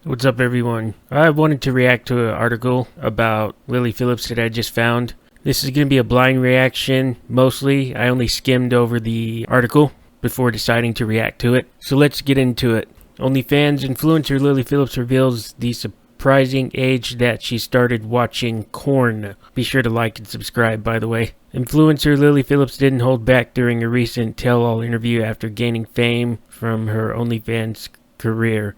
What's up, everyone? I wanted to react to an article about Lily Phillips that I just found. This is going to be a blind reaction, mostly. I only skimmed over the article before deciding to react to it. So let's get into it. OnlyFans influencer Lily Phillips reveals the surprising age that she started watching Korn. Be sure to like and subscribe, by the way. Influencer Lily Phillips didn't hold back during a recent tell-all interview after gaining fame from her OnlyFans career.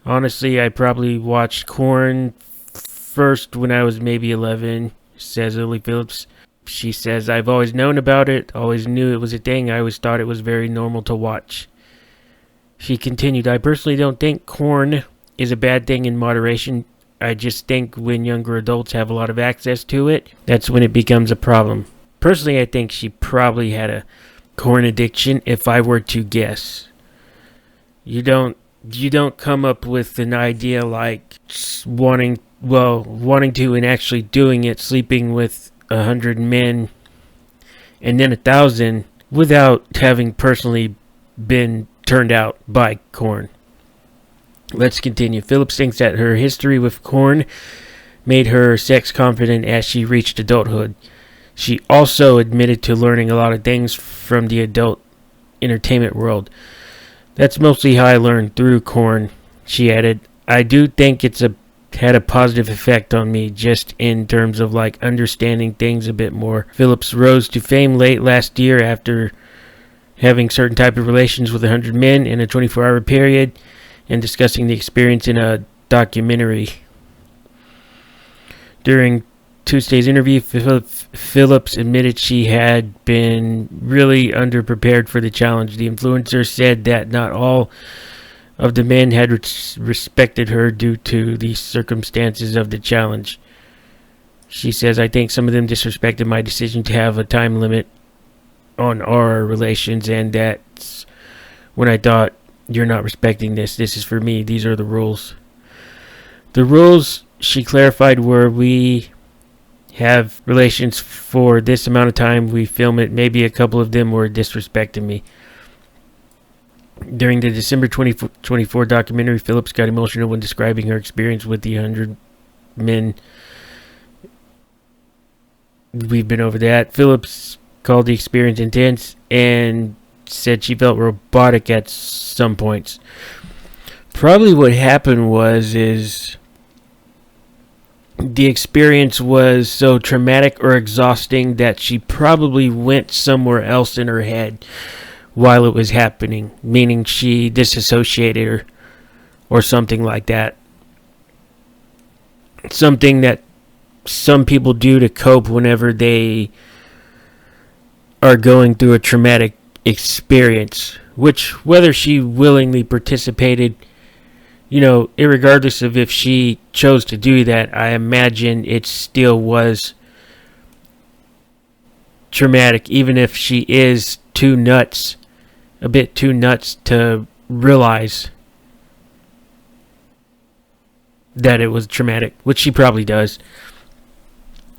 Honestly, I probably watched Korn first when I was maybe 11, says Lily Phillips. She says, I've always known about it, always knew it was a thing, I always thought it was very normal to watch. She continued, I personally don't think Korn is a bad thing in moderation. I just think when younger adults have a lot of access to it, that's when it becomes a problem. Personally, I think she probably had a Korn addiction, if I were to guess. You don't come up with an idea like wanting to and actually doing it, sleeping with 100 men and then 1,000 without having personally been turned out by Korn. Let's continue. Phillips thinks that her history with Korn made her sex confident as she reached adulthood. She also admitted to learning a lot of things from the adult entertainment world. That's mostly how I learned through Korn, she added. I do think it's had a positive effect on me, just in terms of like understanding things a bit more. Phillips rose to fame late last year after having certain type of relations with 100 men in a 24-hour period and discussing the experience in a documentary. During Tuesday's interview, Phillips admitted she had been really underprepared for the challenge. The influencer said that not all of the men had respected her due to the circumstances of the challenge. She says, I think some of them disrespected my decision to have a time limit on our relations, and that's when I thought, you're not respecting this. This is for me. These are the rules. The rules, she clarified, were we have relations for this amount of time, we film it. Maybe a couple of them were disrespecting me. During the December 2024 documentary, Phillips got emotional when describing her experience with the 100 men. We've been over that. Phillips called the experience intense and said she felt robotic at some points. Probably what happened is the experience was so traumatic or exhausting that she probably went somewhere else in her head while it was happening, meaning she disassociated or something like that. Something that some people do to cope whenever they are going through a traumatic experience, which whether she willingly participated, irregardless of if she chose to do that, I imagine it still was traumatic, even if she is a bit too nuts to realize that it was traumatic, which she probably does.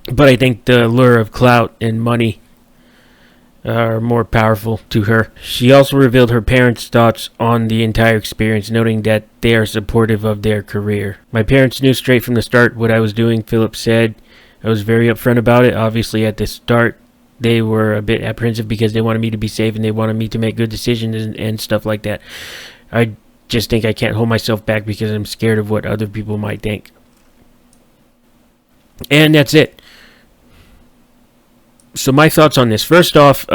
But I think the lure of clout and money are more powerful to her. She also revealed her parents' thoughts on the entire experience, noting that they are supportive of their career. My parents knew straight from the start what I was doing, Phillips said. I was very upfront about it. Obviously, at the start, they were a bit apprehensive because they wanted me to be safe and they wanted me to make good decisions and stuff like that. I just think I can't hold myself back because I'm scared of what other people might think. And that's it. So my thoughts on this. First off,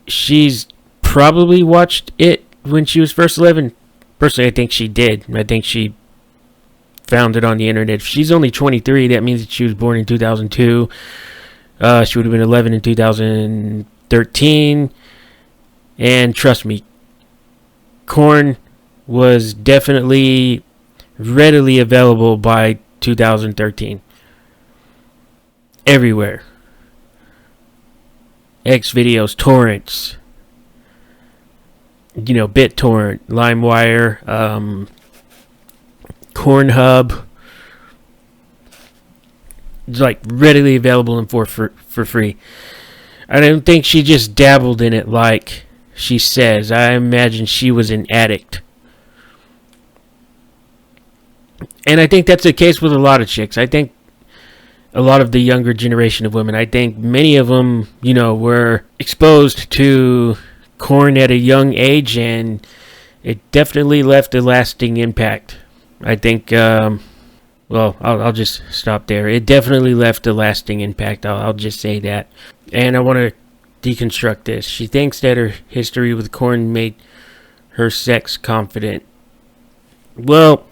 she's probably watched it when she was first 11. Personally, I think she did. I think she found it on the internet. If she's only 23, that means that she was born in 2002. She would have been 11 in 2013. And trust me, Korn was definitely readily available by 2013. Everywhere. Xvideos, torrents, BitTorrent, LimeWire, Pornhub. It's like readily available and for free. I don't think she just dabbled in it like she says. I imagine she was an addict. And I think that's the case with a lot of chicks. I think a lot of the younger generation of women, I think many of them, were exposed to corn at a young age, and it definitely left a lasting impact. I think, I'll just stop there. It definitely left a lasting impact. I'll just say that. And I want to deconstruct this. She thinks that her history with corn made her sex confident. Well,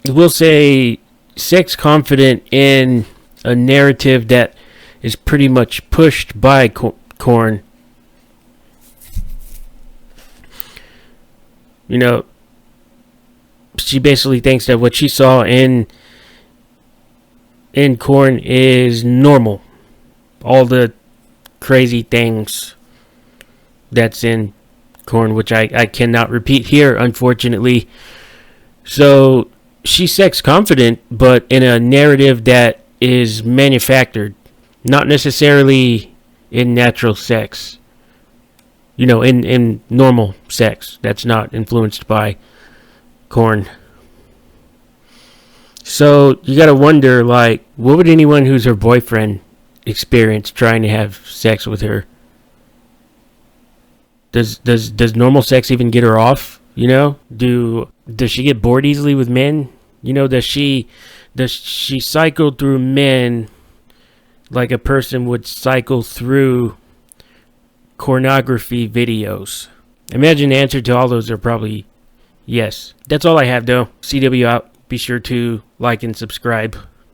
we'll say sex confident in a narrative that is pretty much pushed by corn. She basically thinks that what she saw in corn is normal. All the crazy things that's in corn, which I cannot repeat here, unfortunately. So she's sex confident, but in a narrative that is manufactured, not necessarily in natural sex. In normal sex that's not influenced by corn. So you gotta wonder, like, what would anyone who's her boyfriend experience trying to have sex with her? Does normal sex even get her off? Does she get bored easily with men? Does she cycle through men like a person would cycle through pornography videos? Imagine the answer to all those are probably yes. That's all I have, though. CW out. Be sure to like and subscribe.